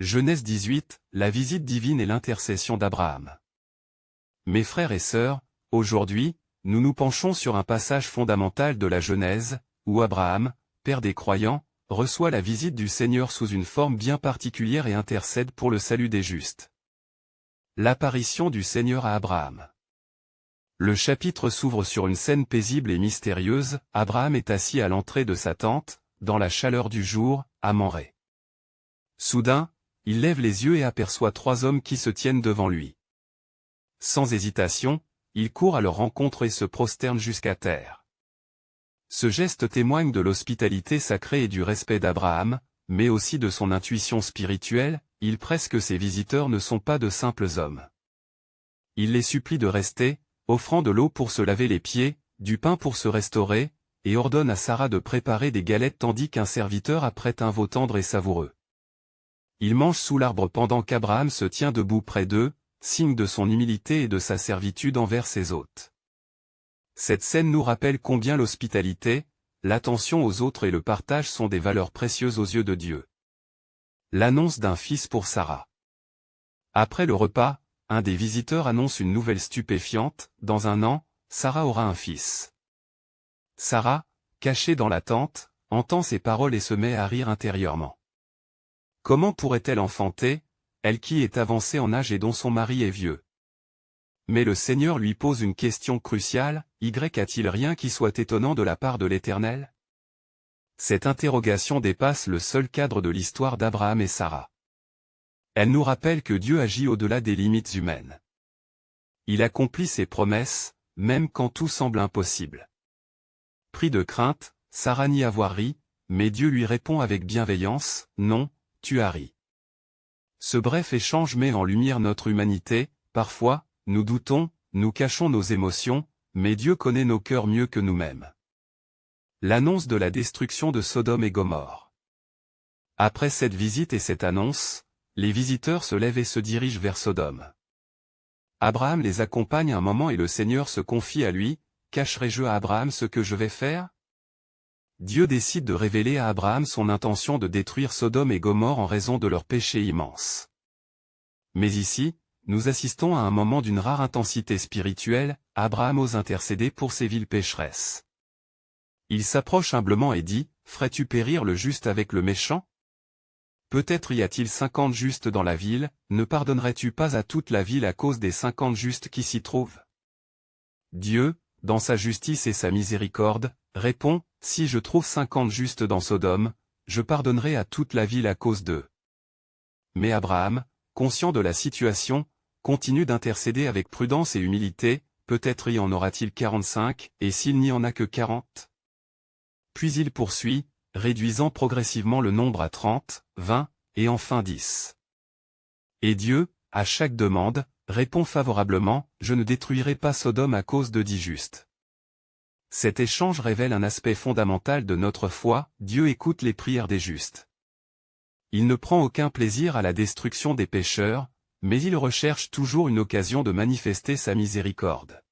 Genèse 18, la visite divine et l'intercession d'Abraham. Mes frères et sœurs, aujourd'hui, nous nous penchons sur un passage fondamental de la Genèse, où Abraham, père des croyants, reçoit la visite du Seigneur sous une forme bien particulière et intercède pour le salut des justes. L'apparition du Seigneur à Abraham. Le chapitre s'ouvre sur une scène paisible et mystérieuse. Abraham est assis à l'entrée de sa tente, dans la chaleur du jour, à Mamré. Soudain, il lève les yeux et aperçoit 3 hommes qui se tiennent devant lui. Sans hésitation, il court à leur rencontre et se prosterne jusqu'à terre. Ce geste témoigne de l'hospitalité sacrée et du respect d'Abraham, mais aussi de son intuition spirituelle. Il presse que ses visiteurs ne sont pas de simples hommes. Il les supplie de rester, offrant de l'eau pour se laver les pieds, du pain pour se restaurer, et ordonne à Sarah de préparer des galettes tandis qu'un serviteur apprête un veau tendre et savoureux. Il mange sous l'arbre pendant qu'Abraham se tient debout près d'eux, signe de son humilité et de sa servitude envers ses hôtes. Cette scène nous rappelle combien l'hospitalité, l'attention aux autres et le partage sont des valeurs précieuses aux yeux de Dieu. L'annonce d'un fils pour Sarah. Après le repas, un des visiteurs annonce une nouvelle stupéfiante: dans 1 an, Sarah aura un fils. Sarah, cachée dans la tente, entend ces paroles et se met à rire intérieurement. Comment pourrait-elle enfanter, elle qui est avancée en âge et dont son mari est vieux? Mais le Seigneur lui pose une question cruciale: a-t-il rien qui soit étonnant de la part de l'Éternel? Cette interrogation dépasse le seul cadre de l'histoire d'Abraham et Sarah. Elle nous rappelle que Dieu agit au-delà des limites humaines. Il accomplit ses promesses, même quand tout semble impossible. Pris de crainte, Sarah nie avoir ri, mais Dieu lui répond avec bienveillance: non, tu as ri. Ce bref échange met en lumière notre humanité. Parfois, nous doutons, nous cachons nos émotions, mais Dieu connaît nos cœurs mieux que nous-mêmes. L'annonce de la destruction de Sodome et Gomorrhe. Après cette visite et cette annonce, les visiteurs se lèvent et se dirigent vers Sodome. Abraham les accompagne un moment et le Seigneur se confie à lui: cacherai-je à Abraham ce que je vais faire? Dieu décide de révéler à Abraham son intention de détruire Sodome et Gomorrhe en raison de leur péché immense. Mais ici, nous assistons à un moment d'une rare intensité spirituelle. Abraham ose intercéder pour ces villes pécheresses. Il s'approche humblement et dit: ferais-tu périr le juste avec le méchant? Peut-être y a-t-il 50 justes dans la ville, ne pardonnerais-tu pas à toute la ville à cause des 50 justes qui s'y trouvent? Dieu, dans sa justice et sa miséricorde, répond: si je trouve 50 justes dans Sodome, je pardonnerai à toute la ville à cause d'eux. Mais Abraham, conscient de la situation, continue d'intercéder avec prudence et humilité. Peut-être y en aura-t-il 45, et s'il n'y en a que 40? Puis il poursuit, réduisant progressivement le nombre à 30, 20, et enfin 10. Et Dieu, à chaque demande, répond favorablement: je ne détruirai pas Sodome à cause de 10 justes. Cet échange révèle un aspect fondamental de notre foi: Dieu écoute les prières des justes. Il ne prend aucun plaisir à la destruction des pécheurs, mais il recherche toujours une occasion de manifester sa miséricorde.